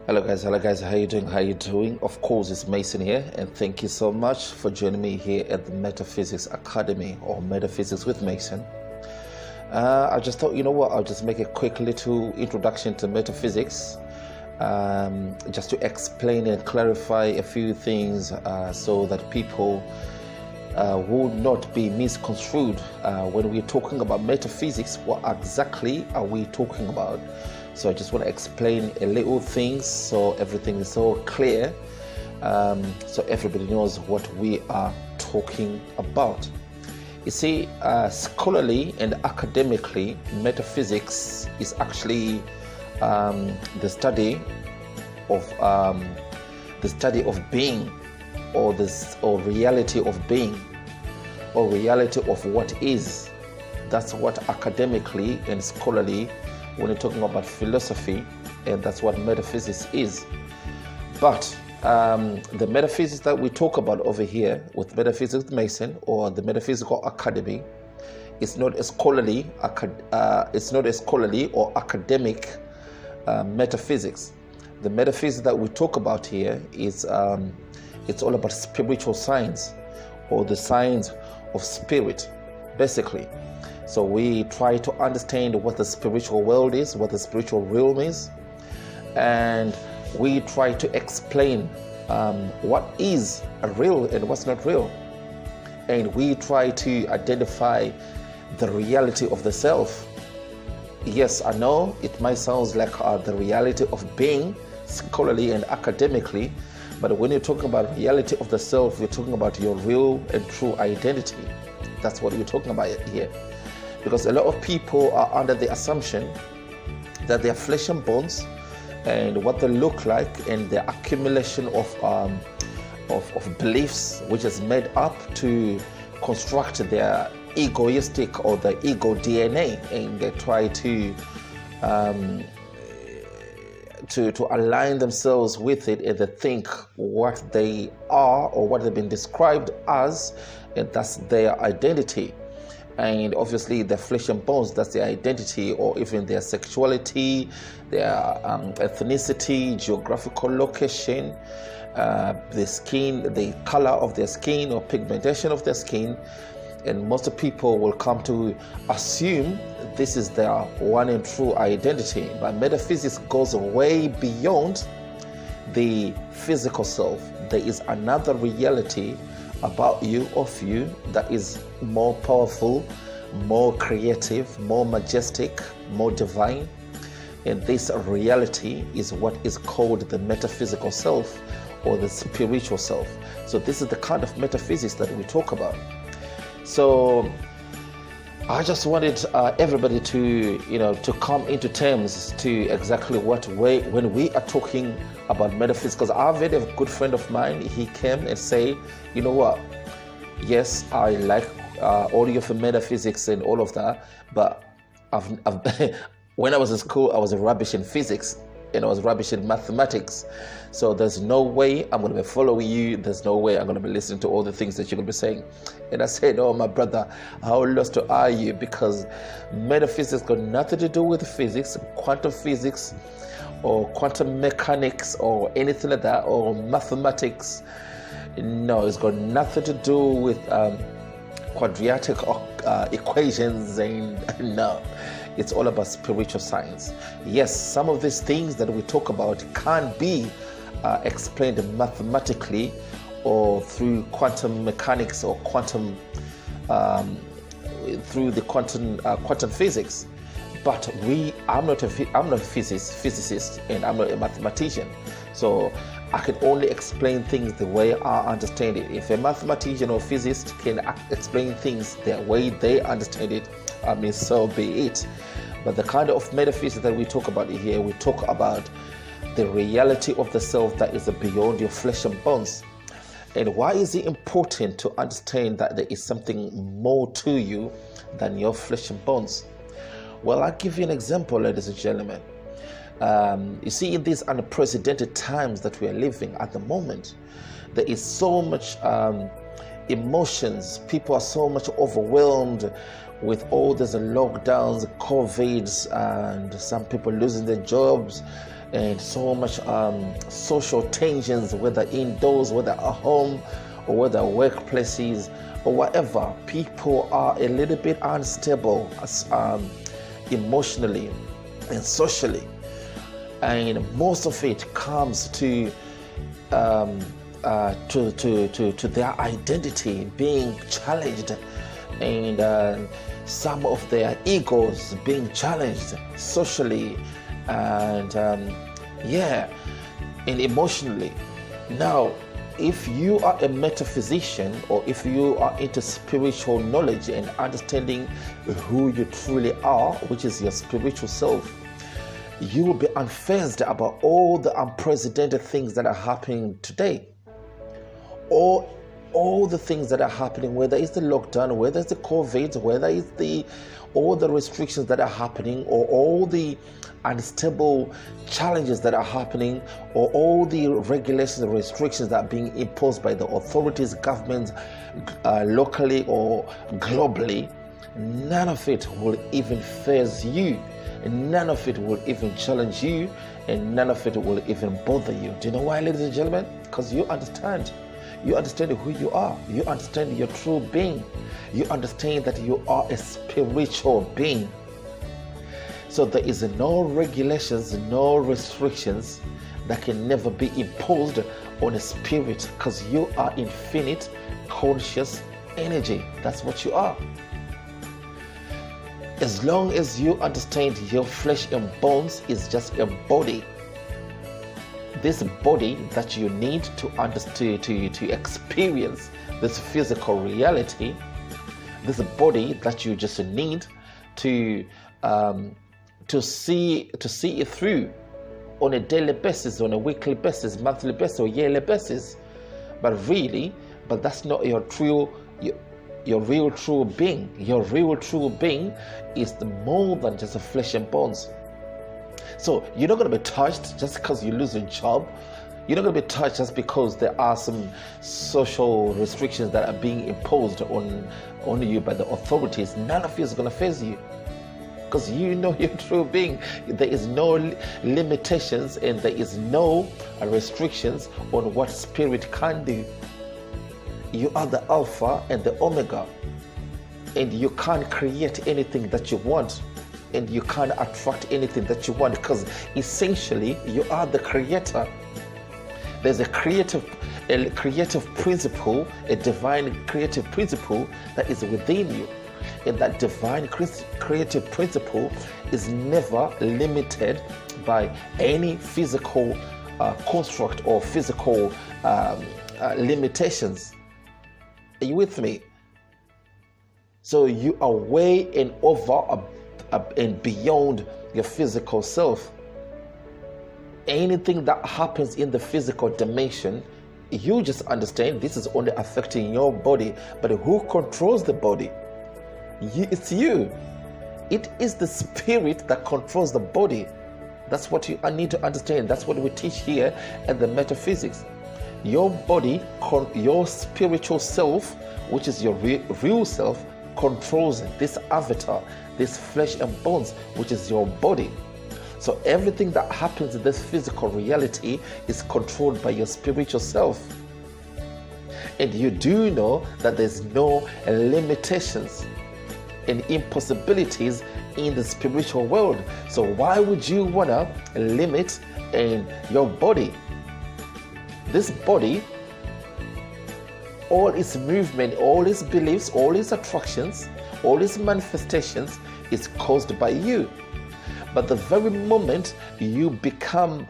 Hello guys, how you doing? Of course, it's Mason here, and thank you so much for joining me here at the Metaphysics Academy, or Metaphysics with Mason. I just thought, you know what, I'll just make a quick little introduction to metaphysics, just to explain and clarify a few things so that people will not be misconstrued when we're talking about metaphysics. What exactly are we talking about? So I just want to explain a little things so everything is so clear, so everybody knows what we are talking about. You see, scholarly and academically, metaphysics is actually the study of being, or reality of being, or reality of what is. That's what academically and scholarly, when you're talking about philosophy, and that's what metaphysics is. But the metaphysics that we talk about over here with Metaphysics with Mason, or the Metaphysical Academy, it's not a scholarly, or academic metaphysics. The metaphysics that we talk about here is it's all about spiritual science, or the science of spirit, basically. So we try to understand what the spiritual world is, what the spiritual realm is, and we try to explain what is real and what's not real. And we try to identify the reality of the self. Yes, I know it might sound like the reality of being, scholarly and academically, but when you're talking about reality of the self, you're talking about your real and true identity. That's what we're talking about here. Because a lot of people are under the assumption that they are flesh and bones, and what they look like, and the accumulation of beliefs which is made up to construct their egoistic or the ego DNA, and they try to align themselves with it, and they think what they are or what they've been described as, and that's their identity. And obviously their flesh and bones, that's their identity, or even their sexuality, their ethnicity, geographical location, the skin, the color of their skin, or pigmentation of their skin. And most people will come to assume this is their one and true identity. But metaphysics goes way beyond the physical self. There is another reality about you, of you, that is more powerful, more creative, more majestic, more divine. And this reality is what is called the metaphysical self, or the spiritual self. So this is the kind of metaphysics that we talk about. So I just wanted everybody to come into terms to exactly what way when we are talking about metaphysics. Because I've had a good friend of mine, he came and say, you know what, yes, I like all of the metaphysics and all of that, but when I was in school, I was rubbish in physics, and I was rubbish in mathematics. So there's no way I'm going to be following you. There's no way I'm going to be listening to all the things that you're going to be saying. And I said, oh, my brother, how lost are you? Because metaphysics got nothing to do with physics, quantum physics, or quantum mechanics, or anything like that, or mathematics. No, it's got nothing to do with quadratic equations, and no. It's all about spiritual science. Yes, some of these things that we talk about can't be explained mathematically, or through quantum mechanics, or quantum through the quantum physics. But I'm not a physicist, and I'm not a mathematician. So I can only explain things the way I understand it. If a mathematician or physicist can explain things the way they understand it, I mean, so be it. But the kind of metaphysics that we talk about here, we talk about the reality of the self that is beyond your flesh and bones. And why is it important to understand that there is something more to you than your flesh and bones? Well, I'll give you an example, ladies and gentlemen. You see, in these unprecedented times that we are living at the moment, there is so much emotions. People are so much overwhelmed with all these lockdowns, COVIDs, and some people losing their jobs, and so much social tensions, whether indoors, whether at home, or whether workplaces, or whatever. People are a little bit unstable emotionally and socially, and most of it comes to their identity being challenged, and some of their egos being challenged socially, and and emotionally. Now, if you are a metaphysician, or if you are into spiritual knowledge and understanding who you truly are, which is your spiritual self, you will be unfazed about all the unprecedented things that are happening today. All the things that are happening, whether it's the lockdown, whether it's the COVID, whether it's all the restrictions that are happening, or all the unstable challenges that are happening, or all the regulations and restrictions that are being imposed by the authorities, governments, locally or globally, none of it will even faze you. None of it will even challenge you, and none of it will even bother you. Do you know why, ladies and gentlemen? Because you understand. You understand who you are. You understand your true being. You understand that you are a spiritual being. So there is no regulations, no restrictions that can never be imposed on a spirit, because you are infinite conscious energy. That's what you are. As long as you understand your flesh and bones is just a body, this body that you need to understand, to experience this physical reality, this body that you just need to see it through on a daily basis, on a weekly basis, monthly basis, or yearly basis. But that's not your real true being. Your real true being is more than just a flesh and bones. So you're not going to be touched just because you lose a job. You're not going to be touched just because there are some social restrictions that are being imposed on you by the authorities. None of it is going to faze you, because you know your true being. There is no limitations, and there is no restrictions on what spirit can do. You are the Alpha and the Omega, and you can't create anything that you want, and you can't attract anything that you want, because essentially you are the creator. There's a creative principle, a divine creative principle that is within you, and that divine creative principle is never limited by any physical construct or physical limitations. Are you with me? So you are way and over and beyond your physical self. Anything that happens in the physical dimension, you just understand this is only affecting your body. But who controls the body? It's you. It is the spirit that controls the body. That's what you need to understand. That's what we teach here at the Metaphysics. Your body, your spiritual self, which is your real self, controls this avatar, this flesh and bones, which is your body. So everything that happens in this physical reality is controlled by your spiritual self. And you do know that there's no limitations and impossibilities in the spiritual world. So why would you want to limit your body? This body, all its movement, all its beliefs, all its attractions, all its manifestations is caused by you. But the very moment you become,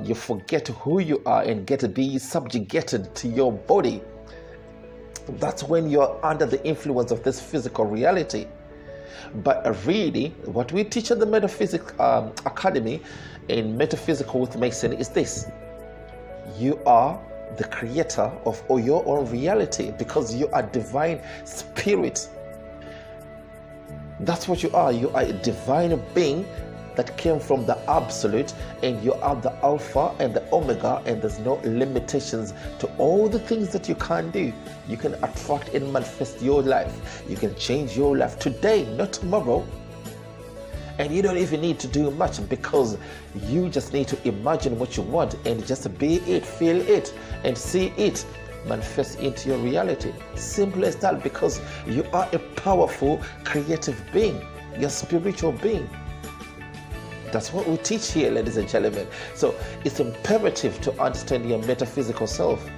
you forget who you are and get to be subjugated to your body, that's when you're under the influence of this physical reality. But really, what we teach at the Metaphysics Academy in Metaphysical with Mason is this: you are the creator of your own reality, because you are divine spirit. That's what you are. You are a divine being that came from the absolute, and you are the Alpha and the Omega, and there's no limitations to all the things that you can do. You can attract and manifest your life. You can change your life today, not tomorrow. And you don't even need to do much, because you just need to imagine what you want and just be it, feel it, and see it manifest into your reality. Simple as that, because you are a powerful, creative being. You're a spiritual being. That's what we teach here, ladies and gentlemen. So it's imperative to understand your metaphysical self.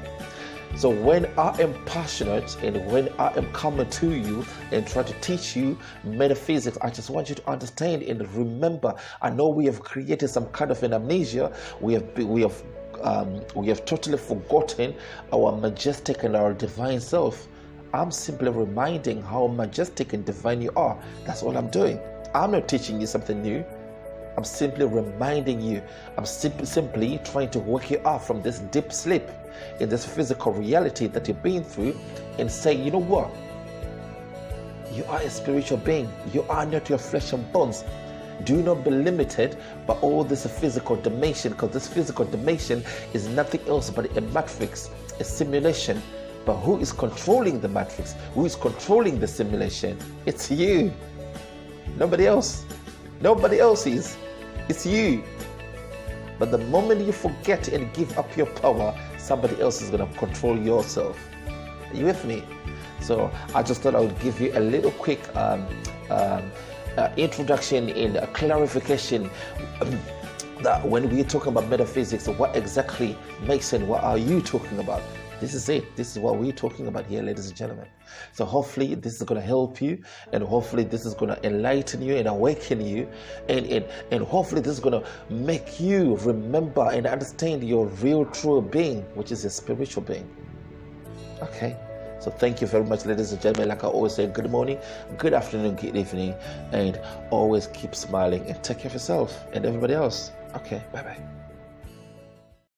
So when I am passionate and when I am coming to you and try to teach you metaphysics, I just want you to understand and remember. I know we have created some kind of an amnesia. We have totally forgotten our majestic and our divine self. I'm simply reminding how majestic and divine you are. That's all I'm doing. I'm not teaching you something new. I'm simply reminding you. I'm simply trying to wake you up from this deep sleep in this physical reality that you've been through, and say, you know what? You are a spiritual being. You are not your flesh and bones. Do not be limited by all this physical dimension, because this physical dimension is nothing else but a matrix, a simulation. But who is controlling the matrix? Who is controlling the simulation? It's you. Nobody else. Nobody else is. It's you. But the moment you forget and give up your power, somebody else is going to control yourself. Are you with me? So I just thought I would give you a little quick introduction and a clarification that when we're talking about metaphysics, what exactly makes sense? What are you talking about? This is it. This is what we're talking about here, ladies and gentlemen. So hopefully this is going to help you, and hopefully this is going to enlighten you and awaken you, and hopefully this is going to make you remember and understand your real true being, which is a spiritual being. Okay. So thank you very much, ladies and gentlemen. Like I always say, good morning, good afternoon, good evening, and always keep smiling and take care of yourself and everybody else. Okay, bye-bye.